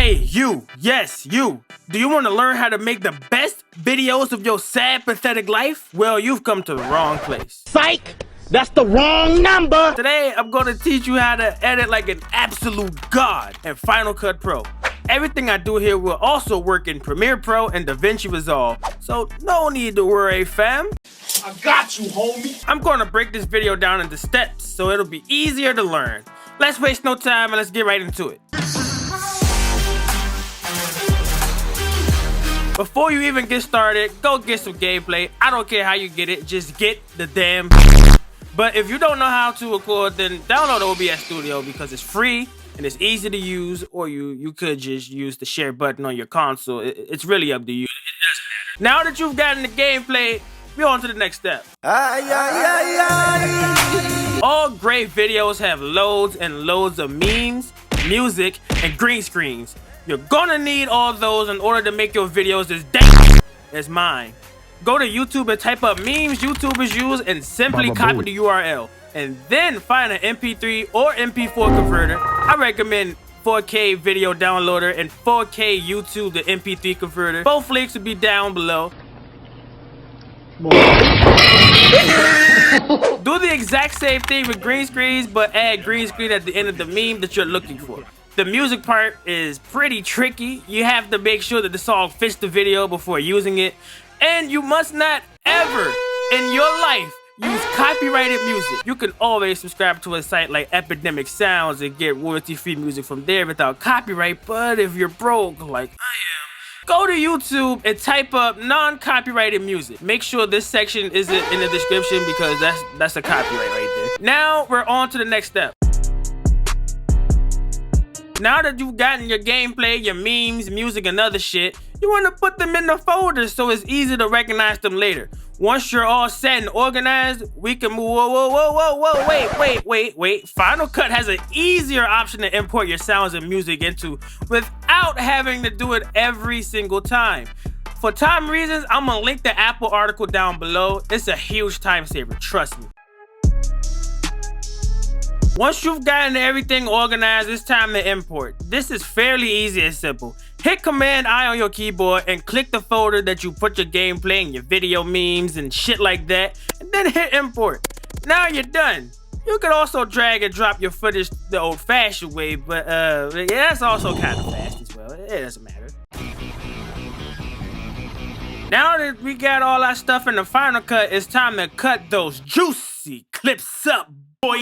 Hey, you. Yes, you. Do you want to learn how to make the best videos of your sad, pathetic life? Well, you've come to the wrong place. Psych! That's the wrong number! Today, I'm going to teach you how to edit like an absolute god in Final Cut Pro. Everything I do here will also work in Premiere Pro and DaVinci Resolve, so no need to worry, fam. I got you, homie! I'm going to break this video down into steps so it'll be easier to learn. Let's waste no time and let's get right into it. Before you even get started, go get some gameplay. I don't care how you get it, just get the damn. But if you don't know how to record, then download OBS Studio because it's free and it's easy to use, or you could just use the share button on your console. It's really up to you. It doesn't matter. Now that you've gotten the gameplay, we're on to the next step. All great videos have loads and loads of memes, music, and green screens. You're gonna need all those in order to make your videos as dang as mine. Go to YouTube and type up memes YouTubers use and simply copy the URL. And then find an MP3 or MP4 converter. I recommend 4K video downloader and 4K YouTube the MP3 converter. Both links will be down below. Do the exact same thing with green screens, but add green screen at the end of the meme that you're looking for. The music part is pretty tricky. You have to make sure that the song fits the video before using it. And you must not ever in your life use copyrighted music. You can always subscribe to a site like Epidemic Sounds and get royalty-free music from there without copyright. But if you're broke, like I am, go to YouTube and type up non-copyrighted music. Make sure this section isn't in the description because that's a copyright right there. Now we're on to the next step. Now that you've gotten your gameplay, your memes, music, and other shit, you want to put them in the folders so it's easy to recognize them later. Once you're all set and organized, we can move. Whoa, wait. Final Cut has an easier option to import your sounds and music into without having to do it every single time. For time reasons, I'm gonna link the Apple article down below. It's a huge time saver, trust me. Once you've gotten everything organized, it's time to import. This is fairly easy and simple. Hit Command-I on your keyboard and click the folder that you put your gameplay and your video memes and shit like that, and then hit import. Now you're done. You can also drag and drop your footage the old-fashioned way, but yeah, that's also kind of fast as well. It doesn't matter. Now that we got all our stuff in the Final Cut, it's time to cut those juicy clips up, boy.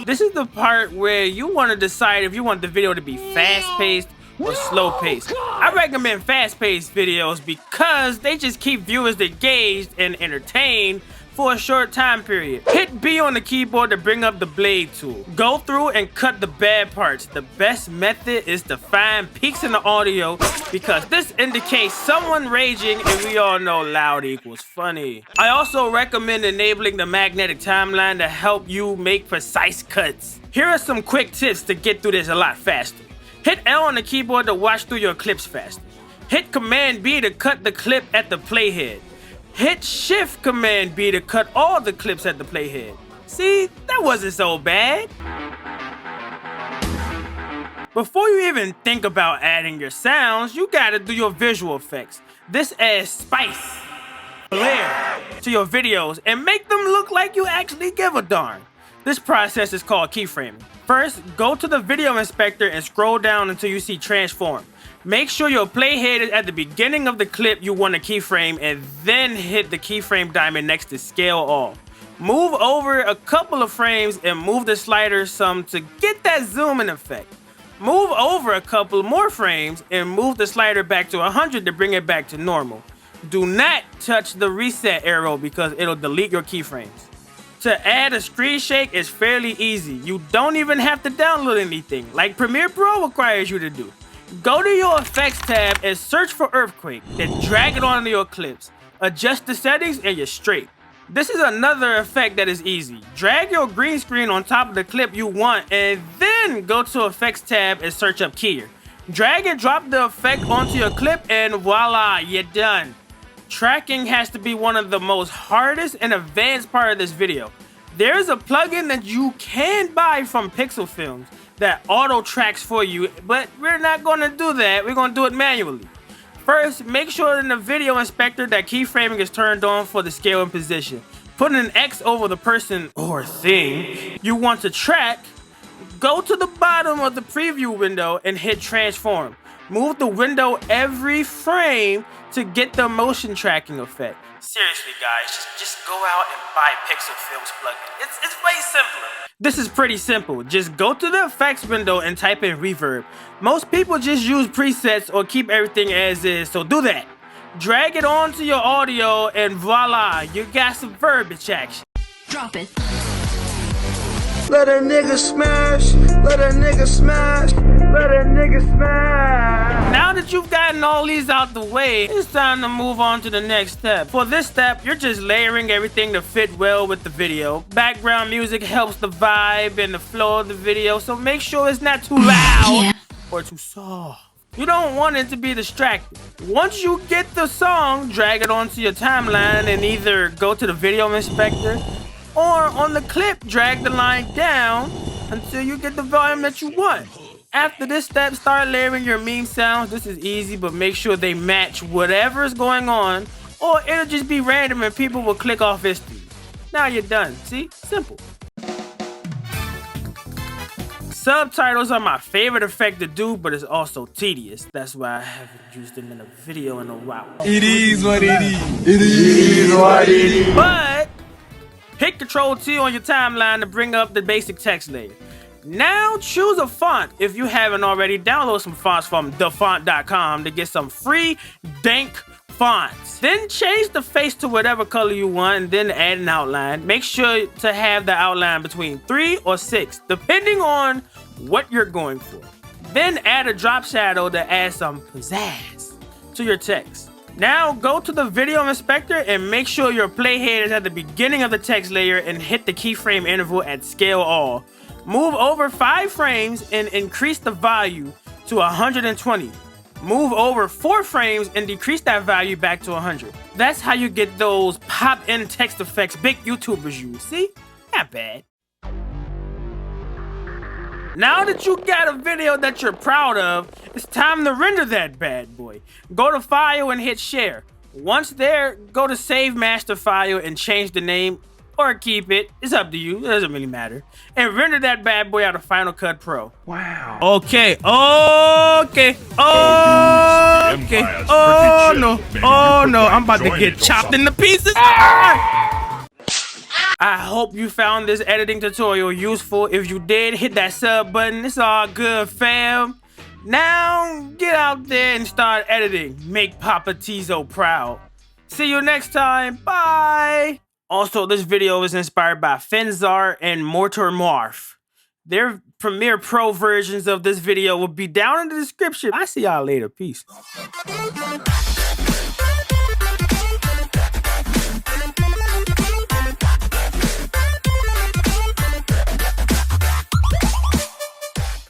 This is the part where you want to decide if you want the video to be fast-paced or slow-paced. I recommend fast-paced videos because they just keep viewers engaged and entertained for a short time period. Hit B on the keyboard to bring up the blade tool. Go through and cut the bad parts. The best method is to find peaks in the audio because this indicates someone raging, and we all know loud equals funny. I also recommend enabling the magnetic timeline to help you make precise cuts. Here are some quick tips to get through this a lot faster. Hit L on the keyboard to watch through your clips faster. Hit Command B to cut the clip at the playhead. Hit Shift Command B to cut all the clips at the playhead. See, that wasn't so bad. Before you even think about adding your sounds, you gotta do your visual effects. This adds spice, flair to your videos and make them look like you actually give a darn. This process is called keyframing. First, go to the video inspector and scroll down until you see transform. Make sure your playhead is at the beginning of the clip you want to keyframe and then hit the keyframe diamond next to scale all. Move over a couple of frames and move the slider some to get that zoom in effect. Move over a couple more frames and move the slider back to 100 to bring it back to normal. Do not touch the reset arrow because it'll delete your keyframes. To add a screen shake is fairly easy. You don't even have to download anything like Premiere Pro requires you to do. Go to your effects tab and search for earthquake, then drag it onto your clips. Adjust the settings and you're straight. This is another effect that is easy. Drag your green screen on top of the clip you want and then go to effects tab and search up keyer. Drag and drop the effect onto your clip and voila, you're done. Tracking has to be one of the most hardest and advanced part of this video. There's a plugin that you can buy from Pixel Films that auto tracks for you, but we're not gonna do that. We're gonna do it manually. First, make sure in the video inspector that keyframing is turned on for the scale and position. Put an X over the person or thing you want to track. Go to the bottom of the preview window and hit transform. Move the window every frame to get the motion tracking effect. Seriously guys, just go out and buy Pixel Films plugin. It's way simpler. This is pretty simple. Just go to the effects window and type in reverb. Most people just use presets or keep everything as is, so do that. Drag it onto your audio and voila, you got some verbiage action. Drop it. Let a nigga smash, let a nigga smash, let a nigga smash. Now that you've gotten all these out the way, it's time to move on to the next step. For this step, you're just layering everything to fit well with the video. Background music helps the vibe and the flow of the video, so make sure it's not too loud or too soft. You don't want it to be distracting. Once you get the song, drag it onto your timeline and either go to the video inspector or on the clip, drag the line down until you get the volume that you want. After this step, start layering your meme sounds. This is easy, but make sure they match whatever is going on, or it'll just be random and people will click off instantly. Now you're done. See? Simple. Subtitles are my favorite effect to do, but it's also tedious. That's why I haven't used them in a video in a while. It is what it is. It is what it is. But hit Ctrl-T on your timeline to bring up the basic text layer. Now choose a font. If you haven't already, download some fonts from thefont.com to get some free dank fonts. Then change the face to whatever color you want and then add an outline. Make sure to have the outline between 3 or 6, depending on what you're going for. Then add a drop shadow to add some pizzazz to your text. Now go to the video inspector and make sure your playhead is at the beginning of the text layer and hit the keyframe interval at scale all. Move over 5 frames and increase the value to 120. Move over 4 frames and decrease that value back to 100. That's how you get those pop-in text effects big YouTubers use. See? Not bad. Now that you got a video that you're proud of, it's time to render that bad boy. Go to File and hit Share. Once there, go to Save Master File and change the name, or keep it. It's up to you. It doesn't really matter. And render that bad boy out of Final Cut Pro. Wow. Okay. Oh no. Oh no. I'm about to get chopped into pieces. I hope you found this editing tutorial useful. If you did, hit that sub button. It's all good, fam. Now, get out there and start editing. Make Papa Tizo proud. See you next time. Bye. Also, this video is inspired by Finzar and MortarMarv. Their Premiere Pro versions of this video will be down in the description. I'll see y'all later. Peace.